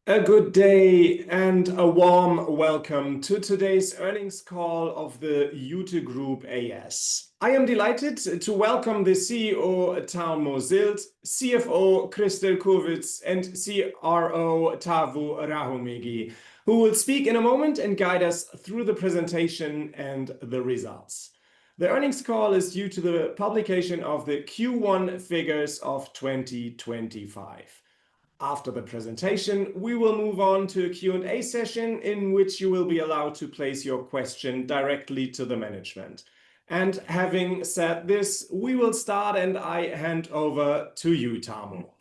A good day and a warm welcome to today's earnings call of the Iute Group AS. I am delighted to welcome the CEO Tarmo Zilt, CFO Kristel Kurvitz, and CRO Tavu Rahomegi, who will speak in a moment and guide us through the presentation and the results. The earnings call is due to the publication of the Q1 figures of 2025. After the presentation, we will move on to a Q&A session in which you will be allowed to place your question directly to the management. And having said this, we will start and I hand over to you, Tarmo.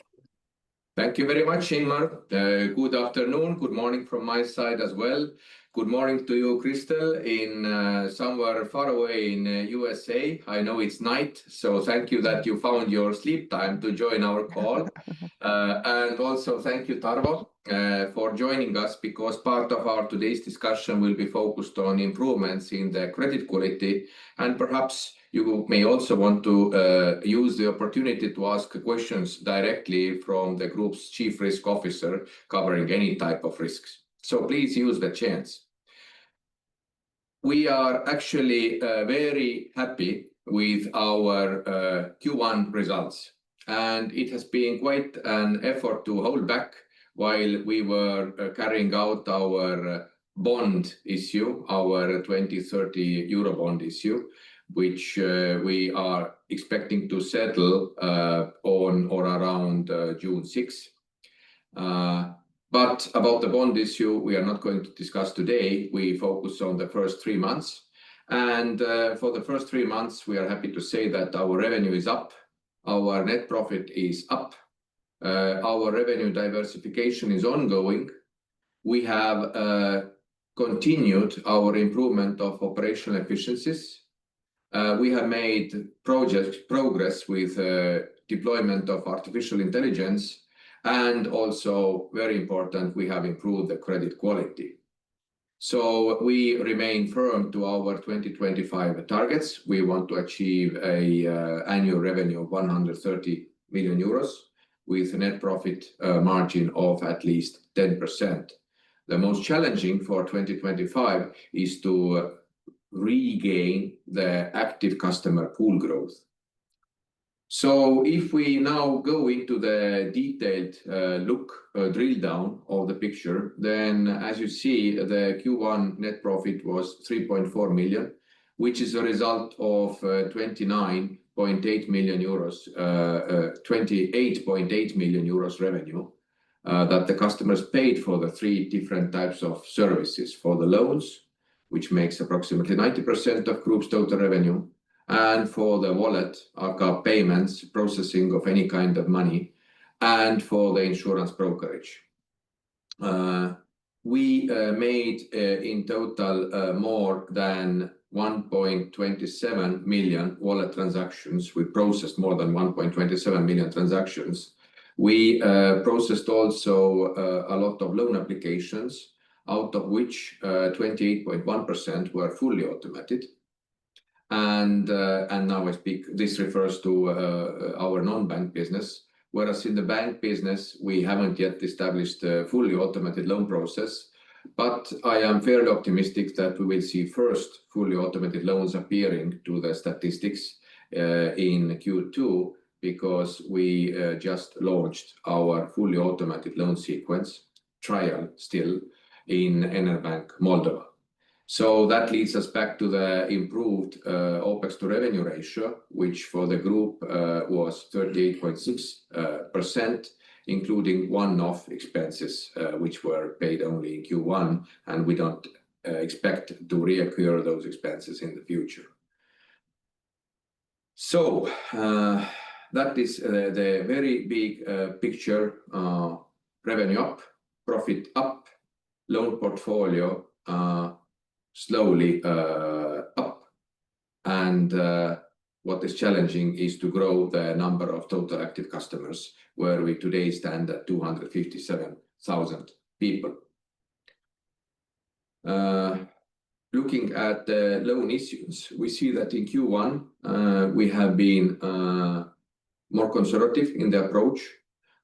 Thank you very much, Ingmar. Good afternoon, good morning from my side as well. Good morning to you, Kristel, in somewhere far away in USA. I know it's night, so thank you that you found your sleep time to join our call. And also thank you, Tarmo, for joining us, because part of our today's discussion will be focused on improvements in the credit quality. And perhaps you may also want to use the opportunity to ask questions directly from the group's chief risk officer covering any type of risks. So please use the chance. We are actually very happy with our Q1 results. And it has been quite an effort to hold back while we were carrying out our bond issue, our 2030 Euro bond issue, which we are expecting to settle on or around June 6. But about the bond issue, we are not going to discuss today. We focus on the first 3 months. And for the first 3 months, we are happy to say that our revenue is up. Our net profit is up. Our revenue diversification is ongoing. We have continued our improvement of operational efficiencies. We have made progress with deployment of artificial intelligence. And also, very important, we have improved the credit quality. So we remain firm to our 2025 targets. We want to achieve an annual revenue of 130 million euros with a net profit margin of at least 10%. The most challenging for 2025 is to regain the active customer pool growth. So if we now go into the detailed drill down of the picture, then as you see, the Q1 net profit was 3.4 million, which is a result of 28.8 million euros revenue that the customers paid for the 3 different types of services: for the loans, which makes approximately 90% of group's total revenue, and for the wallet, aka payments, processing of any kind of money, and for the insurance brokerage. We made in total more than 1.27 million wallet transactions. We processed more than 1.27 million transactions. We processed also a lot of loan applications, out of which 28.1% were fully automated. And now I speak, this refers to our non-bank business, whereas in the bank business, we haven't yet established a fully automated loan process. But I am fairly optimistic that we will see first fully automated loans appearing to the statistics in Q2, because we just launched our fully automated loan sequence trial still in Enerbank Moldova. So that leads us back to the improved OPEX to revenue ratio, which for the group was 38.6%, including one-off expenses, which were paid only in Q1, and we don't expect to reoccur those expenses in the future. So that is the very big picture: revenue up, profit up, loan portfolio slowly up. And what is challenging is to grow the number of total active customers, where we today stand at 257,000 people. Looking at the loan issues, we see that in Q1 we have been more conservative in the approach.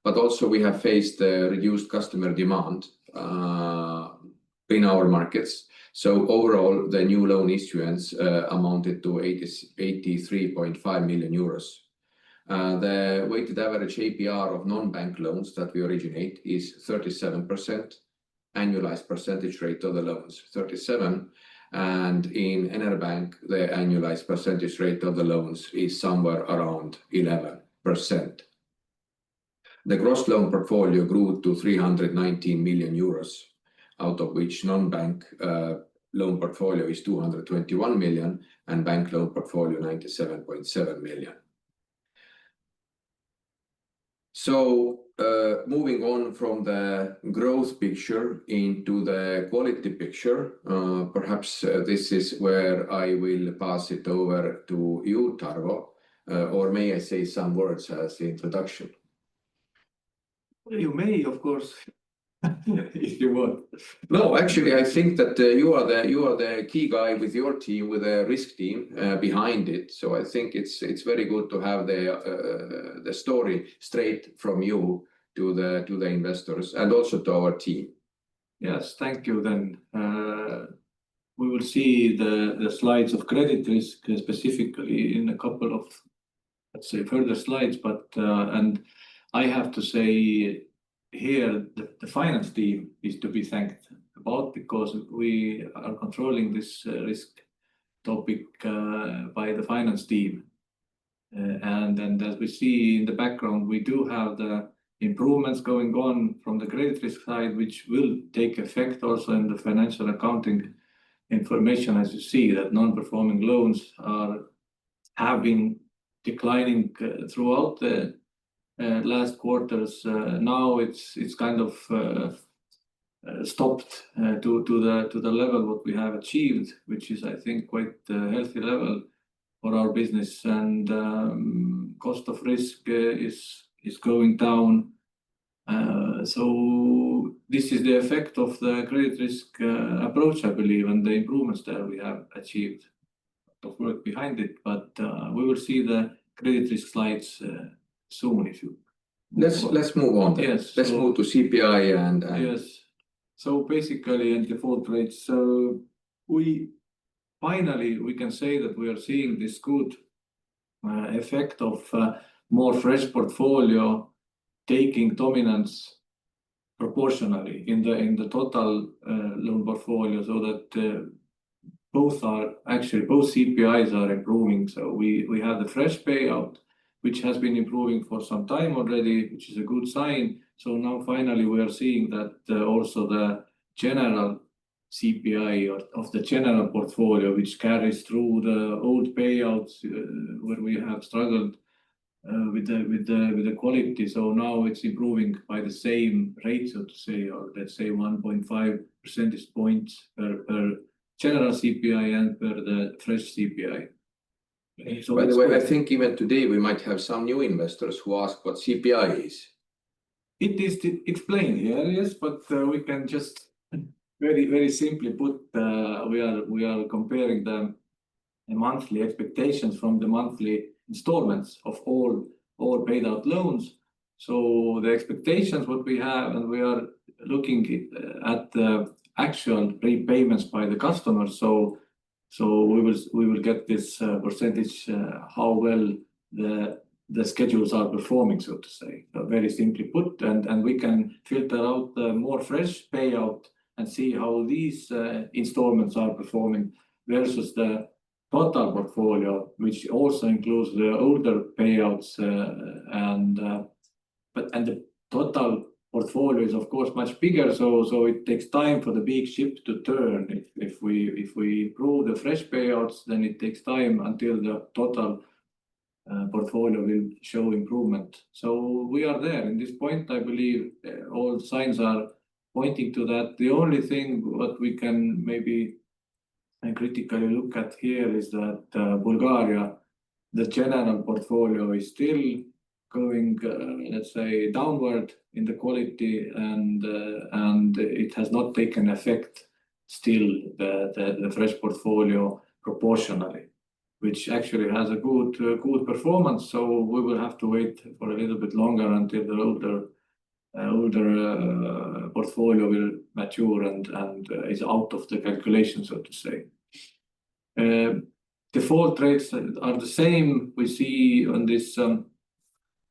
but also we have faced reduced customer demand in our markets. So overall, the new loan issuance amounted to 83.5 million euros. The weighted average APR of non-bank loans that we originate is 37%, annualized percentage rate of the loans 37%, and in Enerbank, the annualized percentage rate of the loans is somewhere around 11%. The gross loan portfolio grew to 319 million euros, out of which non-bank loan portfolio is 221 million and bank loan portfolio 97.7 million. So moving on from the growth picture into the quality picture, perhaps this is where I will pass it over to you, Tarvo, or may I say some words as the introduction? You may, of course, if you want. No, actually, I think that you are the key guy with your team, with a risk team behind it. So I think it's very good to have the story straight from you to the investors and also to our team. Yes, thank you. Then we will see the slides of credit risk specifically in a couple of, let's say, further slides. But and I have to say here the finance team is to be thanked about, because we are controlling this risk topic by the finance team. And as we see in the background, we do have the improvements going on from the credit risk side, which will take effect also in the financial accounting information, as you see that non-performing loans have been declining throughout the last quarters. Now it's kind of stopped to the level what we have achieved, which is, I think, quite a healthy level for our business, and cost of risk is going down. So this is the effect of the credit risk approach, I believe, and the improvements that we have achieved. Of work behind it, but we will see the credit risk slides soon. If you let's move on. Yes, let's move to CPI and yes. So basically, and default rates. So we can say that we are seeing this good effect of more fresh portfolio taking dominance proportionally in the total loan portfolio, so that both CPIs are improving. So we have the fresh payout, which has been improving for some time already, which is a good sign. So now finally we are seeing that also the general CPI of the general portfolio, which carries through the old payouts where we have struggled with the quality. So now it's improving by the same rate, so to say, or let's say 1.5 percentage points per general CPI and per the fresh CPI. So by the way, I think even today we might have some new investors who ask what CPI is. It is explained here, yes, but we can just very simply put, we are comparing the monthly expectations from the monthly installments of all paid out loans. So the expectations what we have, and we are looking at the actual repayments by the customers. So we will get this percentage how well the schedules are performing, so to say, very simply put, and we can filter out the more fresh payout and see how these installments are performing versus the total portfolio, which also includes the older payouts, and the total portfolio is of course much bigger, so it takes time for the big ship to turn. If we improve the fresh payouts, then it takes time until the total portfolio will show improvement. So we are there in this point. I believe all signs are pointing to that. The only thing what we can maybe critically look at here is that Bulgaria, the general portfolio is still going, let's say, downward in the quality, and it has not taken effect still the fresh portfolio proportionally. which actually has a good performance. So we will have to wait for a little bit longer until the older portfolio will mature and is out of the calculation, so to say. Default rates are the same. We see on this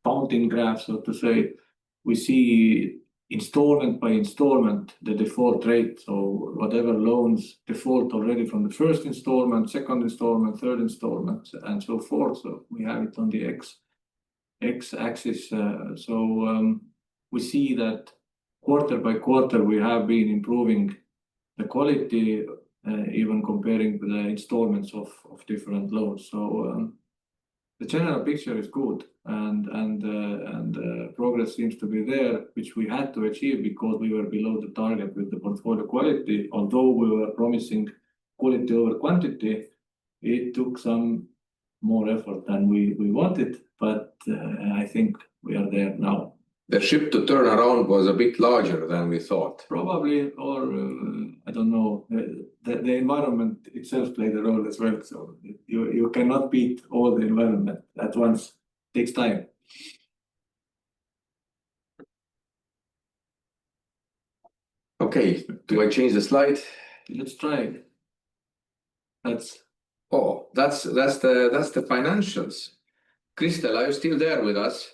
fountain graph, so to say, we see installment by installment the default rate. So whatever loans default already from the first installment, second installment, third installment, and so forth. So we have it on the x-axis. We see that quarter by quarter we have been improving the quality, even comparing the installments of different loans. So the general picture is good, and progress seems to be there, which we had to achieve because we were below the target with the portfolio quality. Although we were promising quality over quantity, it took some more effort than we wanted, but I think we are there now. The ship to turn around was a bit larger than we thought. Probably, or I don't know. The environment itself played a role as well. So you cannot beat all the environment at once. It takes time. Okay, do I change the slide? Let's try. That's the financials. Kristel, are you still there with us?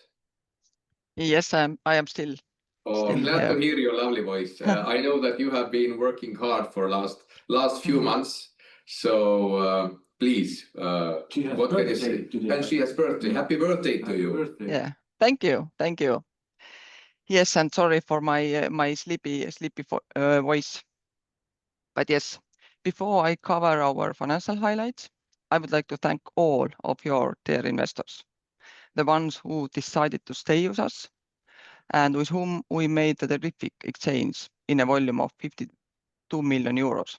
Yes, I am still. Oh, glad to hear your lovely voice. I know that you have been working hard for last few months. So please, what can you say? Today. And she has birthday. Yeah. Happy birthday to you. Birthday. Yeah, thank you. Yes, and sorry for my my sleepy voice. But yes, before I cover our financial highlights, I would like to thank all of your dear investors, the ones who decided to stay with us, and with whom we made the terrific exchange in a volume of 52 million euros.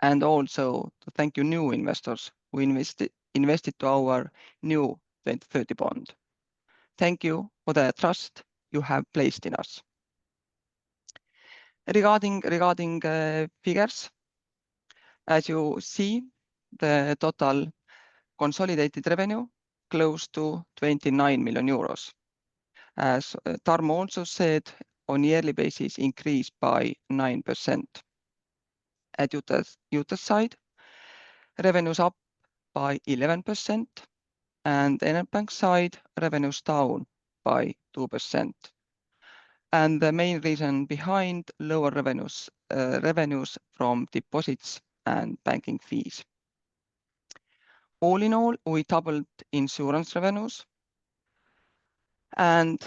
And also to thank you new investors who invested to our new 2030 bond. Thank you for the trust you have placed in us. Regarding figures, as you see, the total consolidated revenue close to 29 million euros. As Tarmo also said, on yearly basis increased by 9%. At Iute's side, revenues up by 11%, and Enelbank side, revenues down by 2%. And the main reason behind lower revenues from deposits and banking fees. All in all, we doubled insurance revenues, and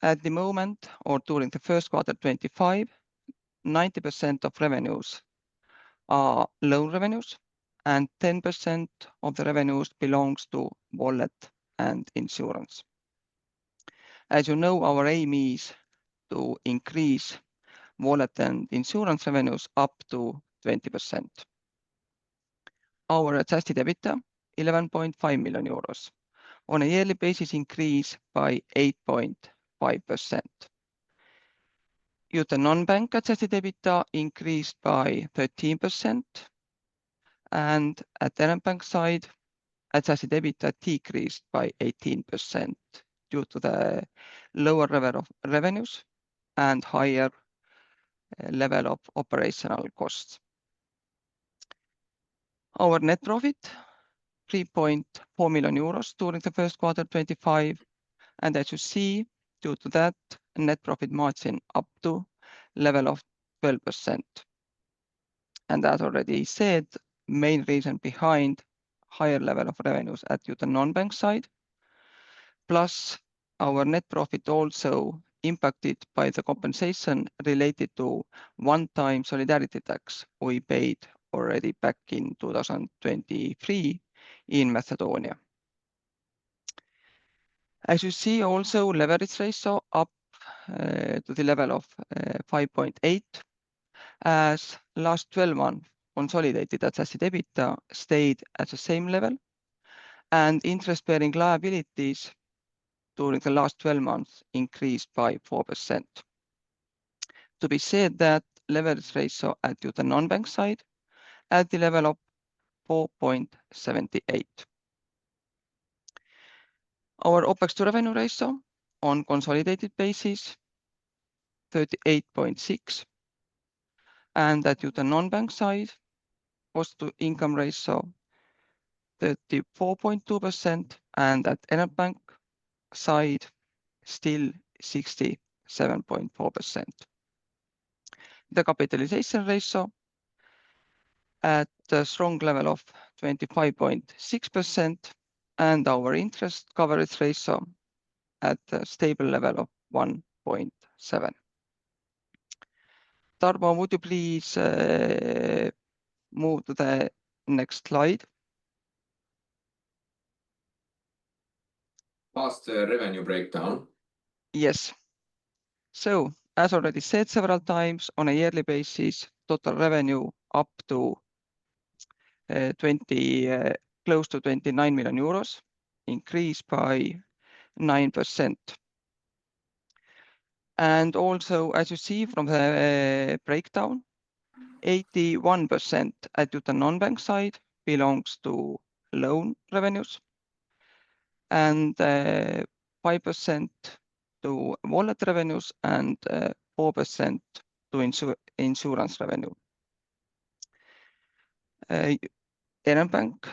at the moment, or during the first quarter 25, 90% of revenues are loan revenues, and 10% of the revenues belongs to wallet and insurance. As you know, our aim is to increase wallet and insurance revenues up to 20%. Our adjusted EBITDA, 11.5 million euros. On a yearly basis, increase by 8.5%. Iute non-bank adjusted EBITDA increased by 13%, and at Enelbank side, adjusted EBITDA decreased by 18% due to the lower level of revenues and higher level of operational costs. Our net profit, 3.4 million euros during the first quarter 25, and as you see, due to that, net profit margin up to level of 12%. And as already said, main reason behind higher level of revenues at Iute non-bank side, plus our net profit also impacted by the compensation related to one-time solidarity tax we paid already back in 2023 in Macedonia. As you see, also leverage ratio up to the level of 5.8, as last 12 months consolidated adjusted EBITDA stayed at the same level, and interest-bearing liabilities during the last 12 months increased by 4%. To be said that leverage ratio at Iute non-bank side at the level of 4.78. Our OPEX to revenue ratio on consolidated basis, 38.6. And at Iute non-bank side, cost to income ratio, 34.2%, and at Enetbank side, still 67.4%. The capitalization ratio at a strong level of 25.6%, and our interest coverage ratio at a stable level of 1.7. Tarmo, would you please move to the next slide? Past revenue breakdown. Yes. So, as already said several times, on a yearly basis, total revenue up to close to 29 million euros, increased by 9%. And also, as you see from the breakdown, 81% at the non-bank side belongs to loan revenues, and 5% to wallet revenues, and 4% to insurance revenue. Enetbank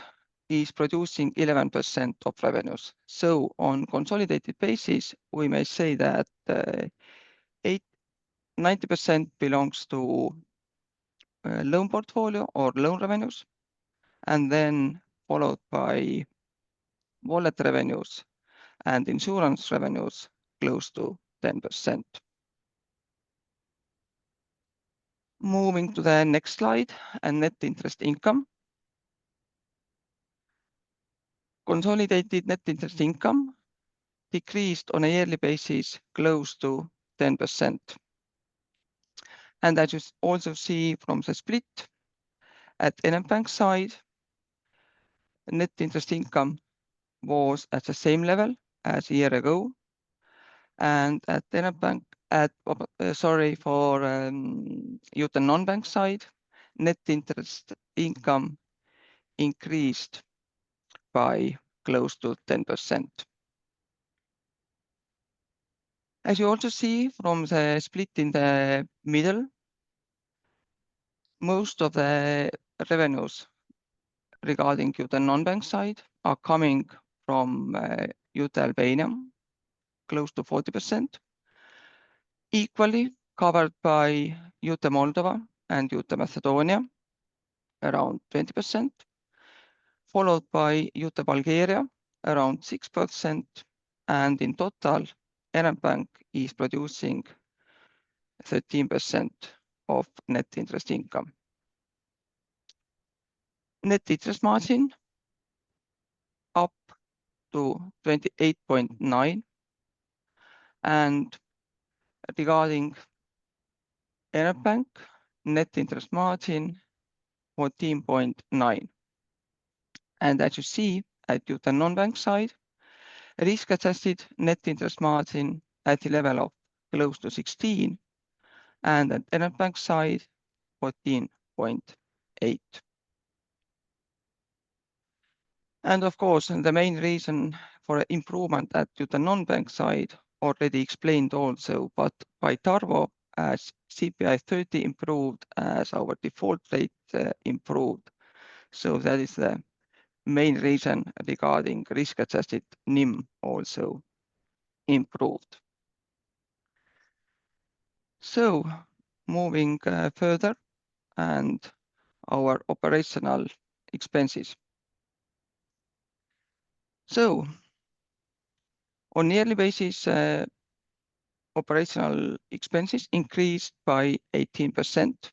is producing 11% of revenues. So on consolidated basis, we may say that 90% belongs to loan portfolio or loan revenues, and then followed by wallet revenues and insurance revenues close to 10%. Moving to the next slide, and net interest income. Consolidated net interest income decreased on a yearly basis close to 10%. And as you also see from the split, at Enetbank side, net interest income was at the same level as a year ago. And at Enetbank, for Iute non-bank side, net interest income increased by close to 10%. As you also see from the split in the middle, most of the revenues regarding Iute non-bank side are coming from Iute Albania, close to 40%, equally covered by Iute Moldova and North Macedonia, around 20%, followed by Iute Bulgaria, around 6%, and in total, Enetbank is producing 13% of net interest income. Net interest margin up to 28.9, and regarding Enetbank, net interest margin 14.9. And as you see at Iute non-bank side, risk-adjusted net interest margin at the level of close to 16, and at Enetbank side 14.8. And of course, the main reason for improvement at Iute non-bank side already explained also, but by Tarmo, as CPI 30 improved, as our default rate improved. So that is the main reason regarding risk-adjusted NIM also improved. So moving further, and our operational expenses. So on yearly basis, operational expenses increased by 18%.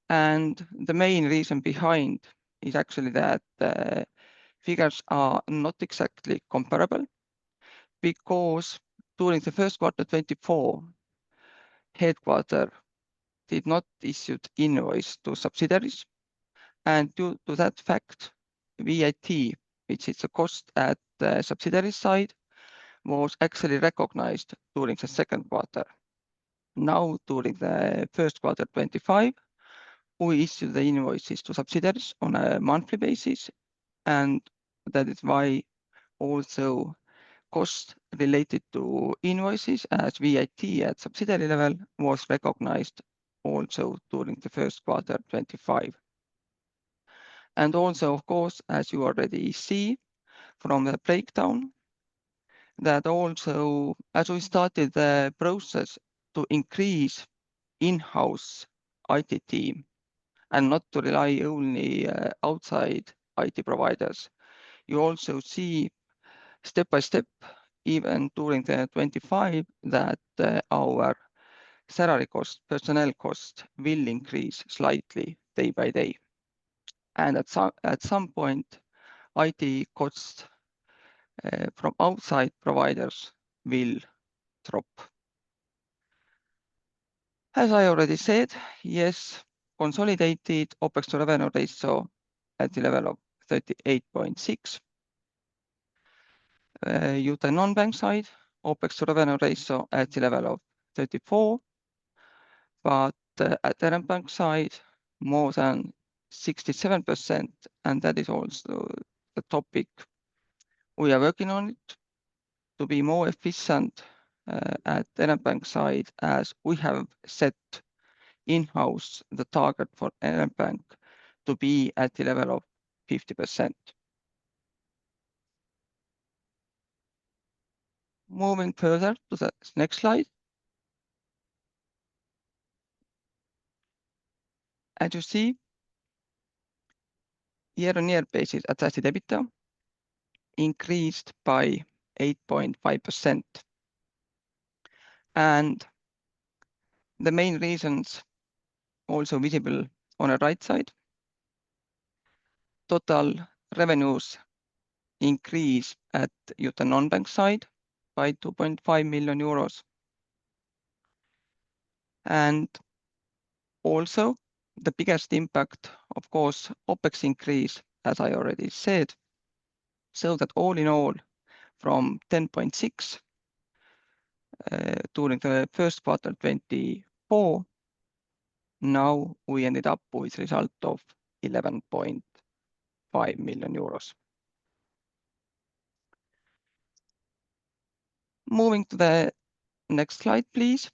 And the main reason behind is actually that figures are not exactly comparable, because during the first quarter 24, headquarter did not issue invoice to subsidiaries, and due to that fact, VAT, which is a cost at the subsidiary side, was actually recognized during the second quarter. Now, during the first quarter 25, we issue the invoices to subsidiaries on a monthly basis, and that is why also cost related to invoices as VAT at subsidiary level was recognized also during the first quarter 25. And also, of course, as you already see from the breakdown, that also as we started the process to increase in-house IT team and not to rely only outside IT providers, you also see step by step, even during the 25, that our salary cost, personnel cost will increase slightly day by day. And at some point, IT costs from outside providers will drop. As I already said, yes, consolidated OpEx to revenue ratio at the level of 38.6. Iute non-bank side, OpEx to revenue ratio at the level of 34, but at the bank side, more than 67%, and that is also the topic we are working on it to be more efficient at the bank side, as we have set in-house the target for bank to be at the level of 50%. Moving further to the next slide. As you see, year-on-year basis, adjusted EBITDA increased by 8.5%. And the main reasons also visible on the right side. Total revenues increase at Iute non-bank side by 2.5 million euros. And also the biggest impact, of course, OpEx increase, as I already said, so that all in all, from 10.6 during the first quarter 24, now we ended up with a result of 11.5 million euros. Moving to the next slide, please.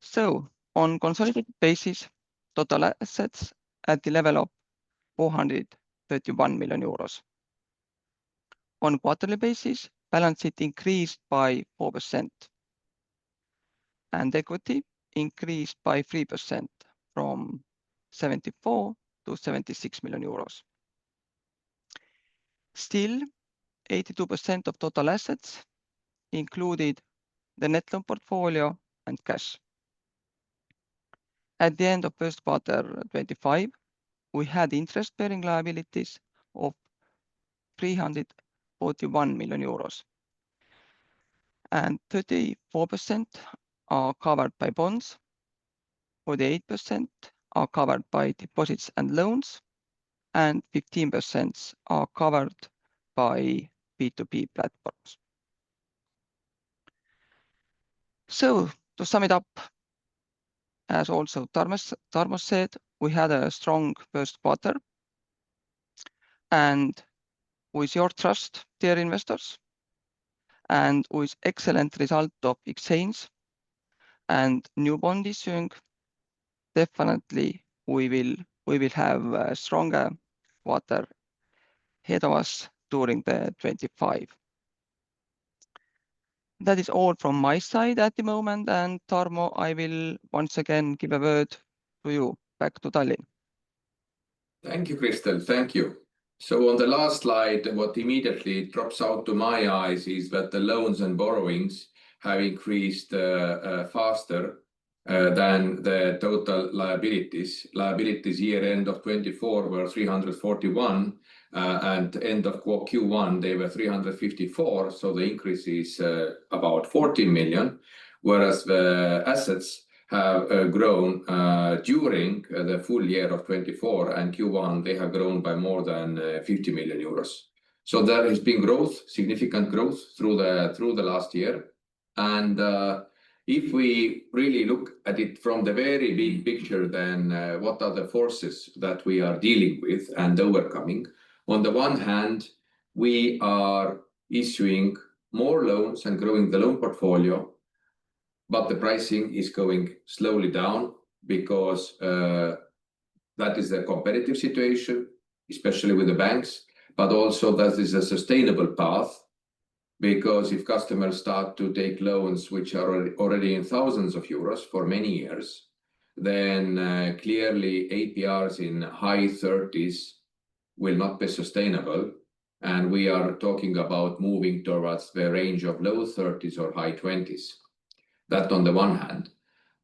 So on consolidated basis, total assets at the level of 431 million euros. On quarterly basis, balance sheet increased by 4%, and equity increased by 3% from 74 to 76 million euros. Still, 82% of total assets included the net loan portfolio and cash. At the end of first quarter 25, we had interest-bearing liabilities of 341 million euros, and 34% are covered by bonds, 48% are covered by deposits and loans, and 15% are covered by B2B platforms. So to sum it up, as also Tarmo said, we had a strong first quarter, and with your trust, dear investors, and with excellent result of exchange and new bond issuing, definitely we will have a stronger quarter ahead of us during the 25. That is all from my side at the moment, and Tarmo, I will once again give a word to you. Back to Tallinn. Thank you, Kristel. Thank you. So on the last slide, what immediately drops out to my eyes is that the loans and borrowings have increased faster than the total liabilities. Liabilities year end of 24 were 341, and end of Q1 they were 354. So the increase is about 14 million, whereas the assets have grown during the full year of 24, and Q1 they have grown by more than 50 million euros. So there has been growth, significant growth through the last year, and if we really look at it from the very big picture, then what are the forces that we are dealing with and overcoming? On the one hand, we are issuing more loans and growing the loan portfolio, but the pricing is going slowly down because that is a competitive situation, especially with the banks, but also that is a sustainable path, because if customers start to take loans which are already in thousands of euros for many years, then clearly APRs in high 30s will not be sustainable. And we are talking about moving towards the range of low 30s or high 20s. That on the one hand.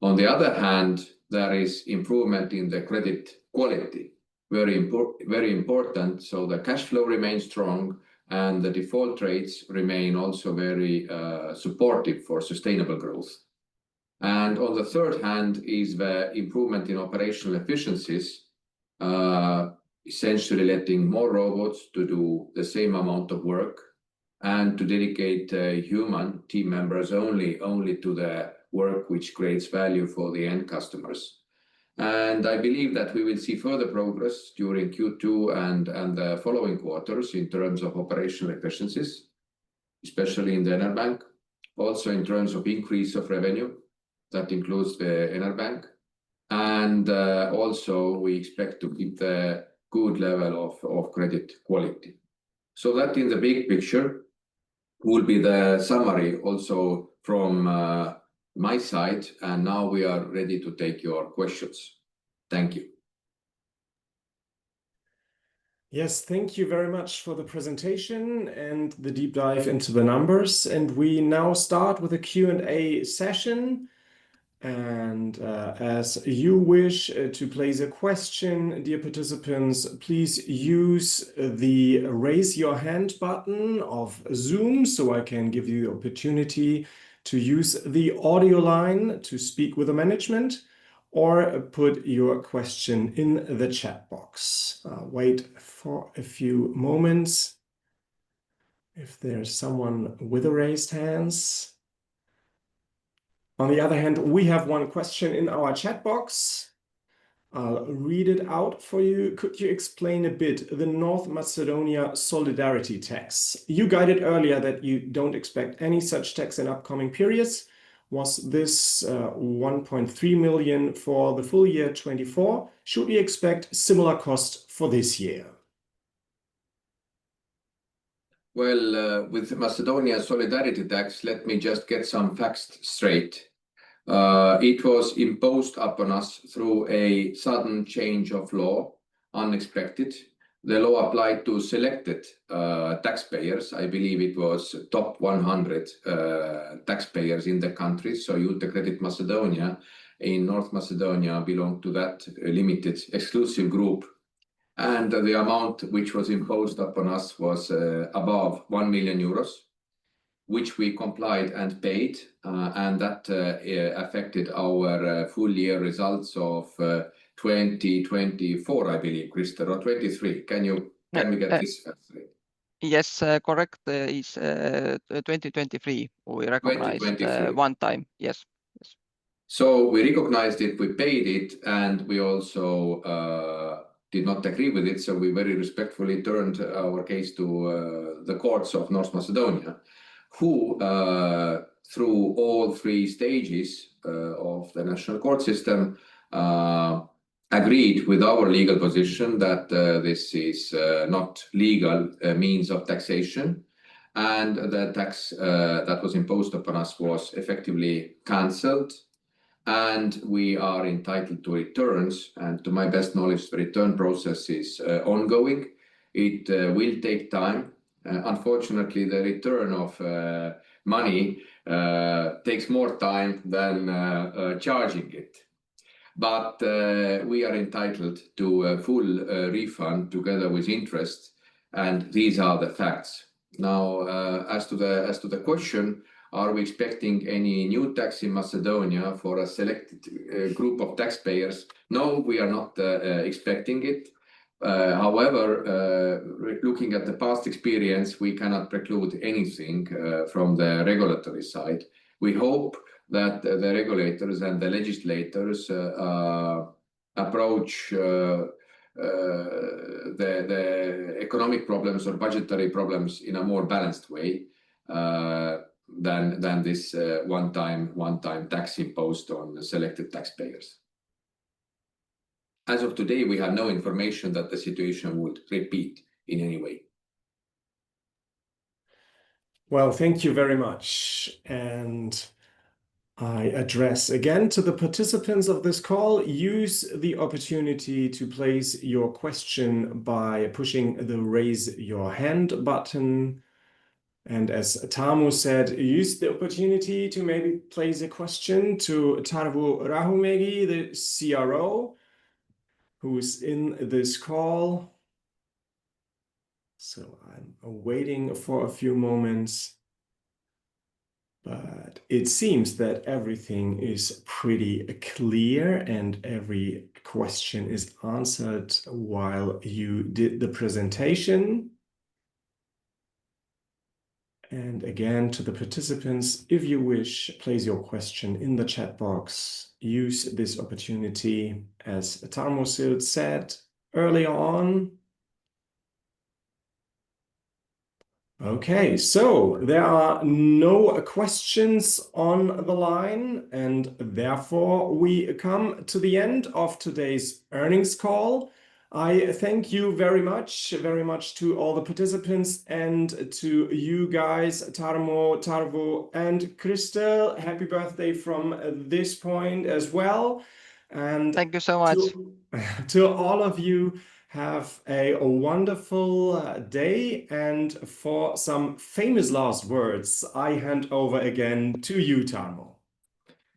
On the other hand, there is improvement in the credit quality, very important. So the cash flow remains strong and the default rates remain also very supportive for sustainable growth. And on the third hand is the improvement in operational efficiencies, essentially letting more robots to do the same amount of work and to dedicate human team members only to the work which creates value for the end customers. And I believe that we will see further progress during Q2 and the following quarters in terms of operational efficiencies, especially in the Enerbank, also in terms of increase of revenue, that includes the Enerbank. And also we expect to keep the good level of credit quality. So that in the big picture will be the summary also from my side, and now we are ready to take your questions. Thank you. Yes, thank you very much for the presentation and the deep dive into the numbers. And we now start with a Q&A session. And as you wish to place a question, dear participants, please use the raise your hand button of Zoom so I can give you the opportunity to use the audio line to speak with the management, or put your question in the chat box. Wait for a few moments if there's someone with a raised hands. On the other hand, we have one question in our chat box. I'll read it out for you. Could you explain a bit the North Macedonia solidarity tax? You guided earlier that you don't expect any such tax in upcoming periods. Was this 1.3 million for the full year 24? Should we expect similar cost for this year? Well, with the Macedonia solidarity tax, let me just get some facts straight. It was imposed upon us through a sudden change of law, unexpected. The law applied to selected taxpayers. I believe it was top 100 taxpayers in the country. So Iute Credit Macedonia in North Macedonia belonged to that limited exclusive group. And the amount which was imposed upon us was above 1 million euros, which we complied and paid. And that affected our full year results of 2024, I believe, Krister, or 23. Can we get this straight? Yes, correct. Is 2023. We recognized 2023. One time. Yes. So we recognized it, we paid it, and we also did not agree with it. So we very respectfully turned our case to the courts of North Macedonia, who through all three stages of the national court system agreed with our legal position that this is not legal means of taxation, and the tax that was imposed upon us was effectively cancelled, and we are entitled to returns. And to my best knowledge, the return process is ongoing. It will take time. Unfortunately, the return of money takes more time than charging it. But we are entitled to a full refund together with interest, and these are the facts. Now, as to the question, are we expecting any new tax in Macedonia for a selected group of taxpayers? No, we are not expecting it. However, looking at the past experience, we cannot preclude anything from the regulatory side. We hope that the regulators and the legislators approach the economic problems or budgetary problems in a more balanced way than this one-time tax imposed on selected taxpayers. As of today, we have no information that the situation would repeat in any way. Well, thank you very much. And I address again to the participants of this call, use the opportunity to place your question by pushing the raise your hand button. And as Tarmo said, use the opportunity to maybe place a question to Tarvo Rahumegi, the CRO, who's in this call. So I'm waiting for a few moments. But it seems that everything is pretty clear and every question is answered while you did the presentation. And again, to the participants, if you wish, place your question in the chat box. Use this opportunity, as Tarmo said earlier on. Okay, so there are no questions on the line, and therefore we come to the end of today's earnings call. I thank you very much to all the participants and to you guys, Tarmo, Tarvo, and Kristel. Happy birthday from this point as well. And thank you so much. To all of you, have a wonderful day, and for some famous last words, I hand over again to you, Tarmo.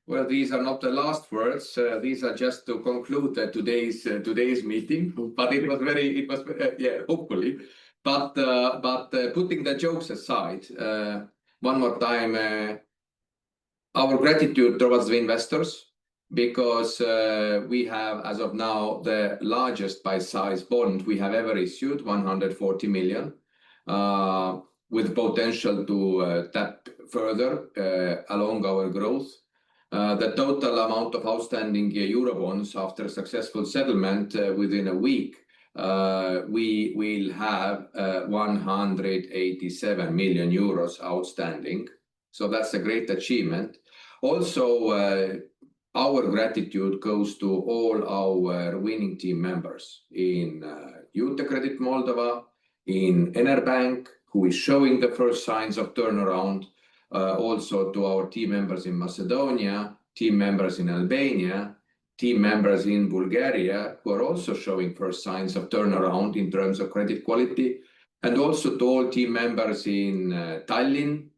Well, these are not the last words. These are just to conclude today's meeting. But hopefully. But putting the jokes aside, one more time, our gratitude towards the investors, because we have, as of now, the largest by size bond we have ever issued, 140 million, with potential to tap further along our growth. The total amount of outstanding Eurobonds after successful settlement within a week, we will have 187 million euros outstanding. So that's a great achievement. Also, our gratitude goes to all our winning team members in Iute Credit Moldova, in Enerbank, who is showing the first signs of turnaround, also to our team members in Macedonia, team members in Albania, team members in Bulgaria, who are also showing first signs of turnaround in terms of credit quality, and also to all team members in Tallinn,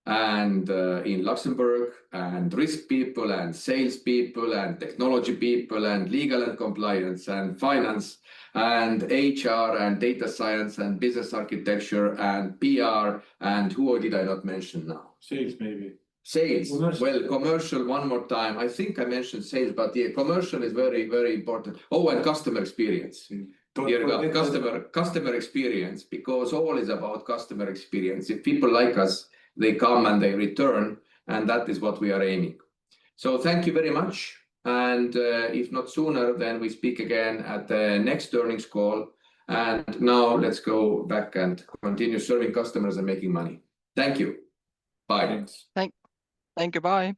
and in Luxembourg, and risk people, and sales people, and technology people, and legal and compliance, and finance, and HR, and data science, and business architecture, and PR, and who did I not mention now? Sales, maybe. Sales. Commercial. Well, commercial one more time. I think I mentioned sales, but yeah, commercial is very, very important. Oh, and customer experience. Customer experience, because all is about customer experience. If people like us, they come and they return, and that is what we are aiming. So thank you very much. And if not sooner, then we speak again at the next earnings call. And now let's go back and continue serving customers and making money. Thank you. Bye. Thanks. Thank you. Bye.